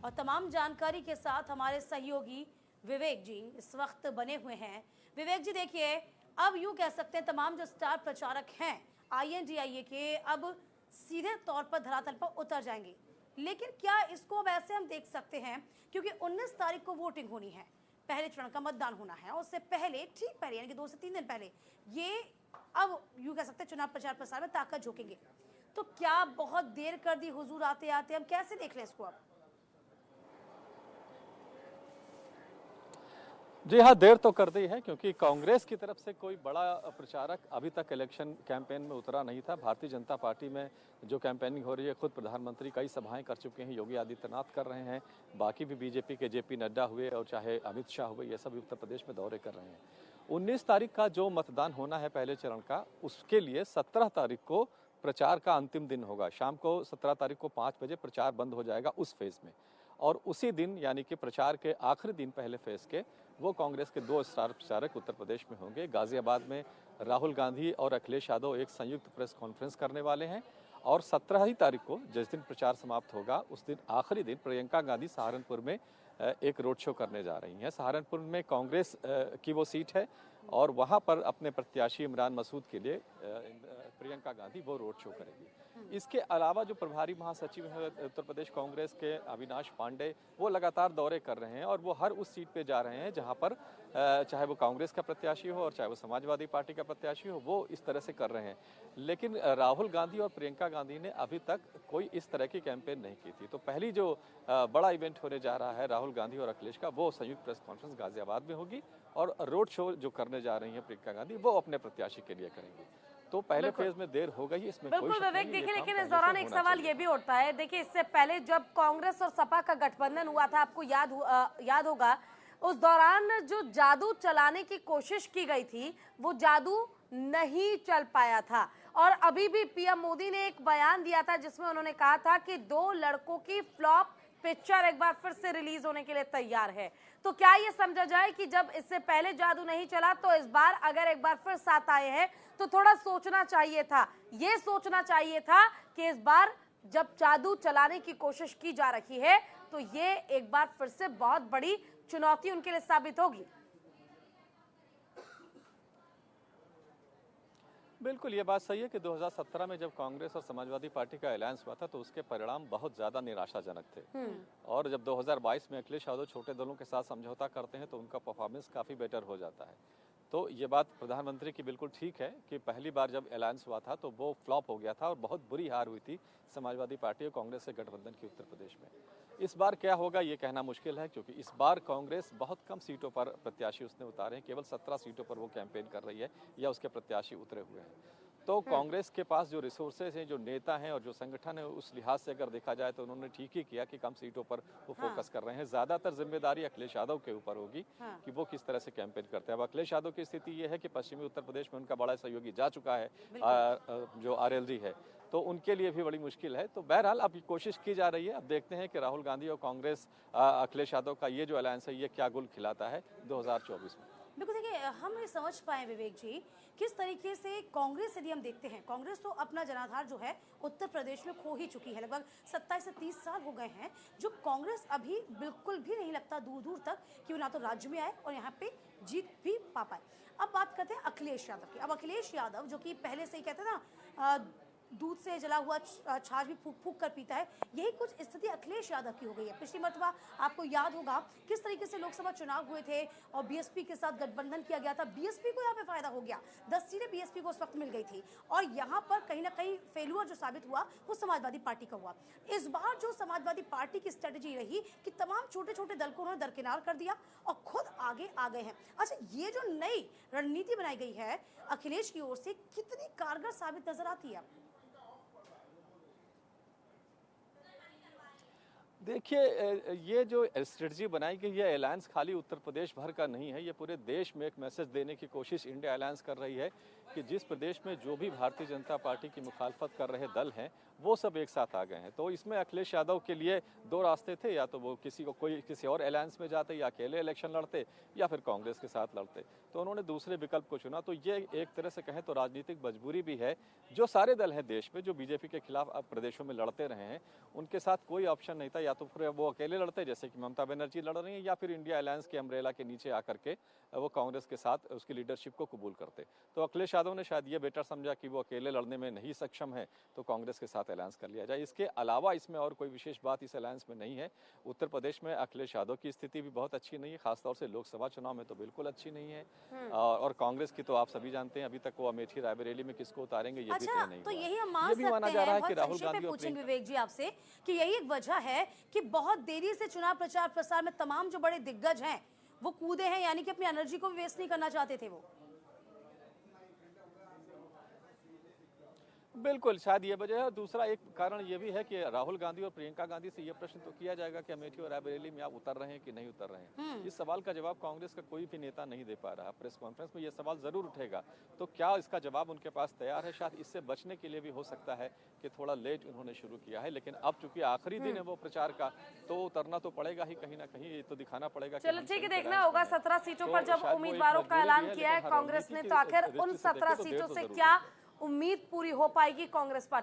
और तमाम जानकारी के साथ हमारे सहयोगी विवेक जी इस वक्त बने हुए हैं। विवेक जी देखिए, अब यूं कह सकते हैं तमाम जो स्टार प्रचारक हैं INDIA के अब सीधे तौर पर धरातल पर उतर जाएंगे, लेकिन क्या इसको अब ऐसे हम देख सकते हैं क्योंकि 19 तारीख को वोटिंग होनी है, पहले चरण का मतदान होना है और उससे पहले ठीक पहले यानी कि 2 से 3 दिन पहले ये अब यूं कह सकते हैं चुनाव प्रचार प्रसार में ताकत झोंकेंगे, तो क्या बहुत देर कर दी हुजूर आते आते? हम कैसे देख रहे हैं इसको अब? जी हाँ, देर तो कर दी है क्योंकि कांग्रेस की तरफ से कोई बड़ा प्रचारक अभी तक इलेक्शन कैंपेन में उतरा नहीं था। भारतीय जनता पार्टी में जो कैंपेनिंग हो रही है, खुद प्रधानमंत्री कई सभाएं कर चुके हैं, योगी आदित्यनाथ कर रहे हैं, बाकी भी बीजेपी के JP नड्डा हुए और चाहे अमित शाह हुए, ये सब उत्तर प्रदेश में दौरे कर रहे हैं। 19 तारीख का जो मतदान होना है पहले चरण का, उसके लिए 17 तारीख को प्रचार का अंतिम दिन होगा। शाम को 17 तारीख को 5 बजे प्रचार बंद हो जाएगा उस फेज में, और उसी दिन यानी कि प्रचार के आखिरी दिन पहले फेज के वो कांग्रेस के 2 स्टार प्रचारक उत्तर प्रदेश में होंगे। गाजियाबाद में राहुल गांधी और अखिलेश यादव एक संयुक्त प्रेस कॉन्फ्रेंस करने वाले हैं, और 17 ही तारीख को जिस दिन प्रचार समाप्त होगा उस दिन आखिरी दिन प्रियंका गांधी सहारनपुर में एक रोड शो करने जा रही हैं। सहारनपुर में कांग्रेस की वो सीट है और वहां पर अपने प्रत्याशी इमरान मसूद के लिए प्रियंका गांधी वो रोड शो करेंगी। इसके अलावा जो प्रभारी महासचिव है उत्तर प्रदेश कांग्रेस के अविनाश पांडे, वो लगातार दौरे कर रहे हैं और वो हर उस सीट पे जा रहे हैं जहां पर चाहे वो कांग्रेस का प्रत्याशी हो और चाहे वो समाजवादी पार्टी का प्रत्याशी हो, वो इस तरह से कर रहे हैं। लेकिन राहुल गांधी और प्रियंका गांधी ने अभी तक कोई इस तरह की कैंपेन नहीं की थी। तो पहली जो बड़ा इवेंट होने जा रहा है राहुल गांधी और अखिलेश का, वो संयुक्त प्रेस कॉन्फ्रेंस गाजियाबाद में होगी, और रोड शो जो करने जा रही है प्रियंका गांधी वो अपने प्रत्याशी के लिए करेंगी। तो पहले फेज में देर हो गई, इसमें कोई बिल्कुल शक विवेक, नहीं, देखिए ये लेकिन काम इस दौरान पहले एक से होना सवाल चाहिए। ये भी उठता है, देखिए इससे पहले जब कांग्रेस और सपा का गठबंधन हुआ था, आपको याद होगा, उस दौरान जो जादू चलाने की कोशिश की गई थी वो जादू नहीं चल पाया था। और अभी भी PM मोदी ने एक बयान दिया था जिसमें उन्होंने कहा था कि 2 लड़कों की फ्लॉप पिक्चर एक बार फिर से रिलीज होने के लिए तैयार है। तो क्या ये समझा जाए कि जब इससे पहले जादू नहीं चला तो इस बार अगर एक बार फिर साथ आए हैं तो थोड़ा सोचना चाहिए था, ये सोचना चाहिए था कि इस बार जब जादू चलाने की कोशिश की जा रही है तो ये एक बार फिर से बहुत बड़ी चुनौती उनके लिए साबित होगी। बिल्कुल, ये बात सही है कि 2017 में जब कांग्रेस और समाजवादी पार्टी का अलायंस हुआ था तो उसके परिणाम बहुत ज़्यादा निराशाजनक थे। और जब 2022 में अखिलेश यादव छोटे दलों के साथ समझौता करते हैं तो उनका परफॉर्मेंस काफ़ी बेटर हो जाता है। तो ये बात प्रधानमंत्री की बिल्कुल ठीक है कि पहली बार जब अलायंस हुआ था तो वो फ्लॉप हो गया था और बहुत बुरी हार हुई थी समाजवादी पार्टी और कांग्रेस के गठबंधन की उत्तर प्रदेश में। इस बार क्या होगा ये कहना मुश्किल है, क्योंकि इस बार कांग्रेस बहुत कम सीटों पर प्रत्याशी उसने उतारे हैं, केवल 17 सीटों पर वो कैंपेन कर रही है या उसके प्रत्याशी उतरे हुए हैं। तो कांग्रेस के पास जो रिसोर्सेज हैं, जो नेता हैं और जो संगठन है, उस लिहाज से अगर देखा जाए तो उन्होंने ठीक ही किया कि कम सीटों पर वो फोकस कर रहे हैं। ज्यादातर जिम्मेदारी अखिलेश यादव के ऊपर होगी कि वो किस तरह से कैंपेन करते हैं। अब अखिलेश यादव की स्थिति ये है कि पश्चिमी उत्तर प्रदेश में उनका बड़ा सहयोगी जा चुका है, जो RLD है, तो उनके लिए भी बड़ी मुश्किल है। तो बहरहाल अब कोशिश की जा रही है, अब देखते हैं कि राहुल गांधी और कांग्रेस अखिलेश यादव का ये जो अलायंस है ये क्या गुल खिलाता है 2024 में। बिल्कुल, देखिए हम नहीं समझ पाए विवेक जी किस तरीके से कांग्रेस, यदि हम देखते हैं कांग्रेस तो अपना जनाधार जो है उत्तर प्रदेश में खो ही चुकी है, लगभग 27 से 30 साल हो गए हैं जो कांग्रेस अभी बिल्कुल भी नहीं लगता दूर दूर तक कि वो ना तो राज्य में आए और यहाँ पे जीत भी पा पाए। अब बात करते हैं अखिलेश यादव की। अब अखिलेश यादव जो कि पहले से ही कहते हैं ना दूध से जला हुआ छाछ भी फूक फूक कर पीता है, यही कुछ स्थिति अखिलेश यादव की हो गई है। पिछली मरतबा आपको याद होगा किस तरीके से लोकसभा चुनाव हुए थे और BSP के साथ गठबंधन किया गया था, BSP को यहाँ पे फायदा हो गया, 10 सीटें BSP को उस वक्त मिल गई थी और यहाँ पर कहीं ना कहीं फेलुअर जो साबित हुआ वो समाजवादी पार्टी का हुआ। इस बार जो समाजवादी पार्टी की स्ट्रेटेजी रही कि तमाम छोटे छोटे दल को उन्होंने दरकिनार कर दिया और खुद आगे आ गए हैं। अच्छा, ये जो नई रणनीति बनाई गई है अखिलेश की ओर से कितनी कारगर साबित नजर आती है? देखिए, ये जो स्ट्रेटजी बनाई गई है अलायंस खाली उत्तर प्रदेश भर का नहीं है, ये पूरे देश में एक मैसेज देने की कोशिश इंडिया अलायंस कर रही है कि जिस प्रदेश में जो भी भारतीय जनता पार्टी की मुखालफत कर रहे दल हैं वो सब एक साथ आ गए हैं। तो इसमें अखिलेश यादव के लिए दो रास्ते थे, या तो वो किसी और अलायंस में जाते या अकेले इलेक्शन लड़ते या फिर कांग्रेस के साथ लड़ते। तो उन्होंने दूसरे विकल्प को चुना। तो ये एक तरह से कहें तो राजनीतिक मजबूरी भी है। जो सारे दल हैं देश में जो बीजेपी के खिलाफ अब प्रदेशों में लड़ते रहे हैं, उनके साथ कोई ऑप्शन नहीं था, या तो फिर वो अकेले लड़ते जैसे कि ममता बनर्जी लड़ रही हैं, या फिर इंडिया अलायंस के अम्ब्रेला के नीचे आकर के वो कांग्रेस के साथ उसकी लीडरशिप को कबूल करते। तो अखिलेश यादव ने शायद ये बेटर समझा कि वो अकेले लड़ने में नहीं सक्षम है, तो कांग्रेस के साथ अलायंस कर लिया जाए। इसके अलावा इसमें और कोई विशेष बात इस अलायंस में नहीं है। उत्तर प्रदेश में अखिलेश यादव की स्थिति भी बहुत अच्छी नहीं है, खासतौर से लोकसभा चुनाव में तो बिल्कुल अच्छी नहीं है। और कांग्रेस की तो आप सभी जानते हैं, अभी तक वो अमेठी रायबरेली में किसको उतारेंगे ये भी तय नहीं तो हुआ है। यही हम मान ये भी माना सकते जा रहा हैं, है कि बहुत राहुल संक्षेप में गांधी और पूछेंगे विवेक जी आपसे कि यही एक वजह है कि बहुत देरी से चुनाव प्रचार प्रसार में तमाम जो बड़े दिग्गज हैं वो कूदे हैं, यानी कि अपनी एनर्जी को भी वेस्ट नहीं करना चाहते थे वो। बिल्कुल, शायद ये वजह है। दूसरा एक कारण ये भी है कि राहुल गांधी और प्रियंका गांधी से ये प्रश्न तो किया जाएगा कि अमेठी और रायबरेली में आप उतर रहे हैं कि नहीं उतर रहे हैं। इस सवाल का जवाब कांग्रेस का कोई भी नेता नहीं दे पा रहा। प्रेस कॉन्फ्रेंस में ये सवाल जरूर उठेगा, तो क्या इसका जवाब उनके पास तैयार है? शायद इससे बचने के लिए भी हो सकता है कि थोड़ा लेट उन्होंने शुरू किया है, लेकिन अब चूंकि आखिरी दिन है वो प्रचार का, तो उतरना तो पड़ेगा ही कहीं ना कहीं। ये तो दिखाना पड़ेगा। चलो ठीक है, देखना होगा 17 सीटों पर जब उम्मीदवारों का ऐलान किया है कांग्रेस ने, तो आखिर उन 17 सीटों से क्या उम्मीद पूरी हो पाएगी कांग्रेस पार्टी